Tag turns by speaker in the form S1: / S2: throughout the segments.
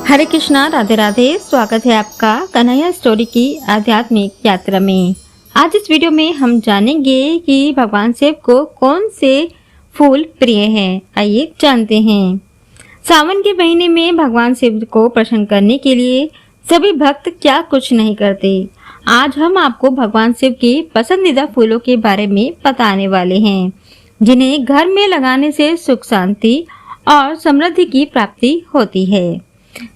S1: हरे कृष्णा, राधे राधे। स्वागत है आपका कन्हैया स्टोरी की आध्यात्मिक यात्रा में। आज इस वीडियो में हम जानेंगे कि भगवान शिव को कौन से फूल प्रिय हैं। आइए जानते हैं। सावन के महीने में भगवान शिव को प्रसन्न करने के लिए सभी भक्त क्या कुछ नहीं करते। आज हम आपको भगवान शिव के पसंदीदा फूलों के बारे में बताने वाले हैं, जिन्हें घर में लगाने से सुख शांति और समृद्धि की प्राप्ति होती है।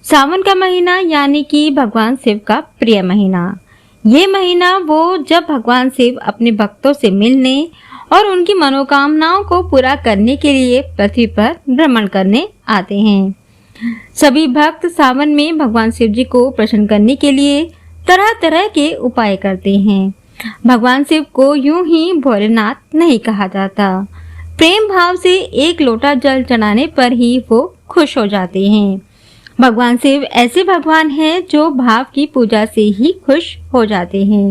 S1: सावन का महीना यानी कि भगवान शिव का प्रिय महीना। ये महीना वो जब भगवान शिव अपने भक्तों से मिलने और उनकी मनोकामनाओं को पूरा करने के लिए पृथ्वी पर भ्रमण करने आते हैं। सभी भक्त सावन में भगवान शिव जी को प्रसन्न करने के लिए तरह तरह के उपाय करते हैं। भगवान शिव को यूं ही भोलेनाथ नहीं कहा जाता। प्रेम भाव से एक लोटा जल चढ़ाने पर ही वो खुश हो जाते हैं। भगवान शिव ऐसे भगवान हैं जो भाव की पूजा से ही खुश हो जाते हैं।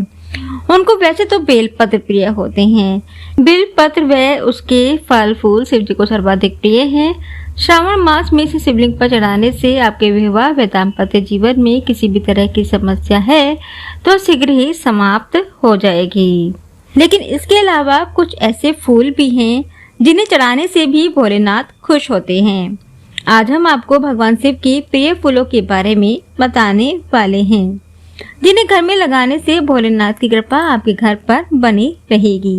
S1: उनको वैसे तो बेलपत्र प्रिय होते हैं। बेलपत्र व उसके फल फूल शिव जी को सर्वाधिक प्रिय हैं। श्रावण मास में से शिवलिंग पर चढ़ाने से आपके विवाह व दाम्पत्य जीवन में किसी भी तरह की समस्या है तो शीघ्र ही समाप्त हो जाएगी। लेकिन इसके अलावा कुछ ऐसे फूल भी हैं जिन्हें चढ़ाने से भी भोलेनाथ खुश होते हैं। आज हम आपको भगवान शिव के प्रिय फूलों के बारे में बताने वाले हैं, जिन्हें घर में लगाने से भोलेनाथ की कृपा आपके घर पर बनी रहेगी।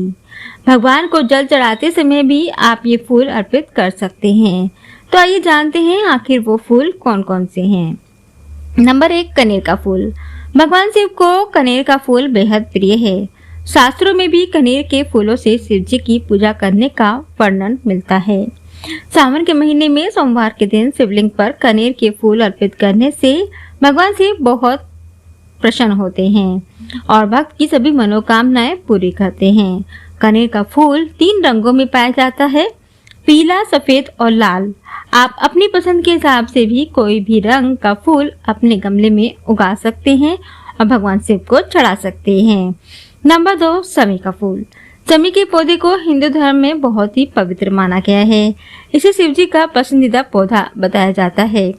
S1: भगवान को जल चढ़ाते समय भी आप ये फूल अर्पित कर सकते हैं। तो आइए जानते हैं आखिर वो फूल कौन कौन से हैं। नंबर 1, कनेर का फूल। भगवान शिव को कनेर का फूल बेहद प्रिय है। शास्त्रों में भी कनेर के फूलों से शिव जी की पूजा करने का वर्णन मिलता है। सावन के महीने में सोमवार के दिन शिवलिंग पर कनेर के फूल अर्पित करने से भगवान शिव बहुत प्रसन्न होते हैं और भक्त की सभी मनोकामनाएं पूरी करते हैं। कनेर का फूल 3 रंगों में पाया जाता है, पीला, सफेद और लाल। आप अपनी पसंद के हिसाब से भी कोई भी रंग का फूल अपने गमले में उगा सकते हैं और भगवान शिव को चढ़ा सकते हैं। नंबर 2, समी का फूल। समी के पौधे को हिंदू धर्म में बहुत ही पवित्र माना गया है। इसे शिव जी का पसंदीदा पौधा बताया जाता है।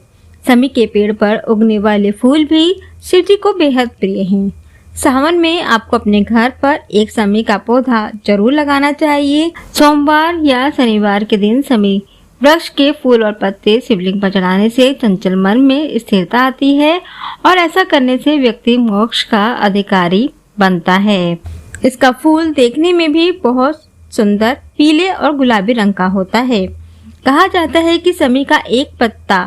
S1: समी के पेड़ पर उगने वाले फूल भी शिव जी को बेहद प्रिय हैं। सावन में आपको अपने घर पर एक समी का पौधा जरूर लगाना चाहिए। सोमवार या शनिवार के दिन समी वृक्ष के फूल और पत्ते शिवलिंग पर चढ़ाने से चंचल मन में स्थिरता आती है और ऐसा करने से व्यक्ति मोक्ष का अधिकारी बनता है। इसका फूल देखने में भी बहुत सुंदर पीले और गुलाबी रंग का होता है। कहा जाता है कि समी का एक पत्ता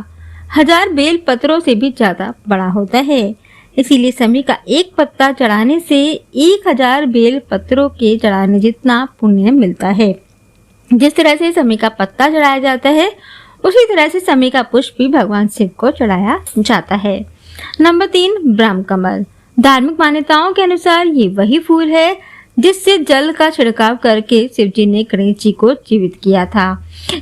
S1: 1000 बेल पत्रों से भी ज्यादा बड़ा होता है। इसीलिए समी का एक पत्ता चढ़ाने से 1000 बेल पत्रों के चढ़ाने जितना पुण्य मिलता है। जिस तरह से समी का पत्ता चढ़ाया जाता है, उसी तरह से समी का पुष्प भी भगवान शिव को चढ़ाया जाता है। नंबर 3, ब्रह्म कमल। धार्मिक मान्यताओं के अनुसार ये वही फूल है जिससे जल का छिड़काव करके शिव जी ने गणेश जी को जीवित किया था।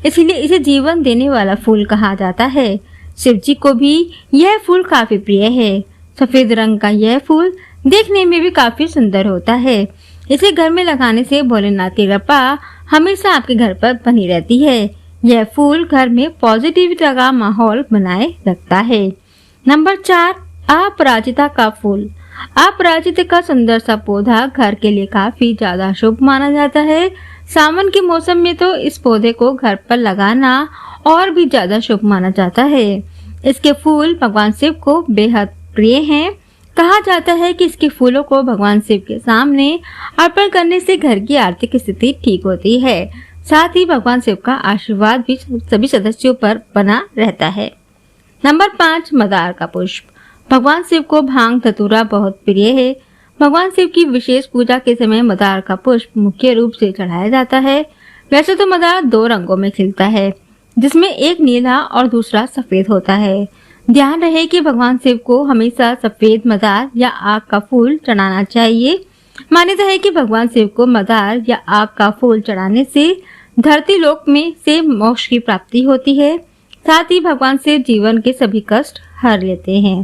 S1: इसीलिए इसे जीवन देने वाला फूल कहा जाता है। शिव जी को भी यह फूल काफी प्रिय है। सफेद रंग का यह फूल देखने में भी काफी सुंदर होता है। इसे घर में लगाने से भोलेनाथ की कृपा हमेशा आपके घर पर बनी रहती है। यह फूल घर में पॉजिटिविटी का माहौल बनाए रखता है। नंबर 4, अपराजिता का फूल। अपराजिता का सुंदर सा पौधा घर के लिए काफी ज्यादा शुभ माना जाता है। सावन के मौसम में तो इस पौधे को घर पर लगाना और भी ज्यादा शुभ माना जाता है। इसके फूल भगवान शिव को बेहद प्रिय हैं। कहा जाता है कि इसके फूलों को भगवान शिव के सामने अर्पण करने से घर की आर्थिक स्थिति ठीक होती है। साथ ही भगवान शिव का आशीर्वाद भी सभी सदस्यों पर बना रहता है। नंबर 5, मंदार का पुष्प। भगवान शिव को भांग धतूरा बहुत प्रिय है। भगवान शिव की विशेष पूजा के समय मंदार का पुष्प मुख्य रूप से चढ़ाया जाता है। वैसे तो मंदार 2 रंगों में खिलता है, जिसमें एक नीला और दूसरा सफेद होता है। ध्यान रहे कि भगवान शिव को हमेशा सफेद मंदार या आग का फूल चढ़ाना चाहिए। मान्यता है कि भगवान शिव को मंदार या आग का फूल चढ़ाने से धरती लोक में से मोक्ष की प्राप्ति होती है। साथ ही भगवान शिव जीवन के सभी कष्ट हर लेते हैं।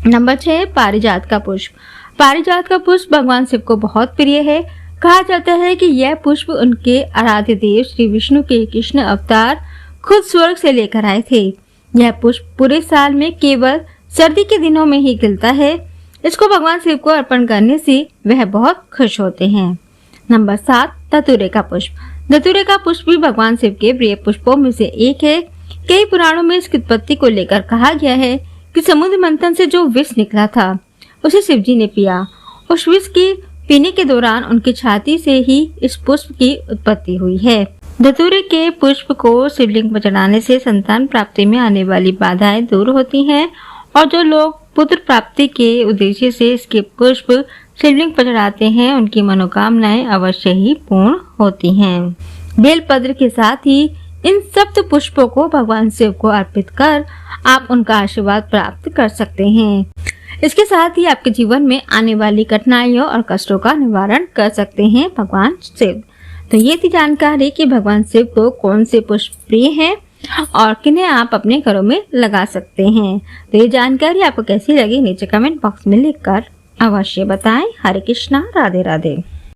S1: नंबर 6, पारिजात का पुष्प। पारिजात का पुष्प भगवान शिव को बहुत प्रिय है। कहा जाता है कि यह पुष्प उनके आराध्य देव श्री विष्णु के कृष्ण अवतार खुद स्वर्ग से लेकर आए थे। यह पुष्प पूरे साल में केवल सर्दी के दिनों में ही खिलता है। इसको भगवान शिव को अर्पण करने से वह बहुत खुश होते हैं। नंबर 7, धतूरे का पुष्प। धतूरे का पुष्प भी भगवान शिव के प्रिय पुष्पों में से एक है। कई पुराणों में इसकी उत्पत्ति को लेकर कहा गया है कि समुद्र मंथन से जो विष निकला था उसे शिव जी ने पिया। उस विष के पीने के दौरान उनकी छाती से ही इस पुष्प की उत्पत्ति हुई है। धतूरे के पुष्प को शिवलिंग पर चढ़ाने से संतान प्राप्ति में आने वाली बाधाएं दूर होती हैं और जो लोग पुत्र प्राप्ति के उद्देश्य से इसके पुष्प शिवलिंग पर चढ़ाते हैं उनकी मनोकामनाएं अवश्य ही पूर्ण होती हैं। बेलपत्र के साथ ही इन सप्त पुष्पों को भगवान शिव को अर्पित कर आप उनका आशीर्वाद प्राप्त कर सकते हैं। इसके साथ ही आपके जीवन में आने वाली कठिनाइयों और कष्टों का निवारण कर सकते हैं भगवान शिव। तो ये थी जानकारी कि भगवान शिव को कौन से पुष्प प्रिय हैं और किन्हें आप अपने घरों में लगा सकते हैं। तो ये जानकारी आपको कैसी लगी नीचे कमेंट बॉक्स में लिखकर अवश्य बताएं। हरे कृष्णा, राधे राधे।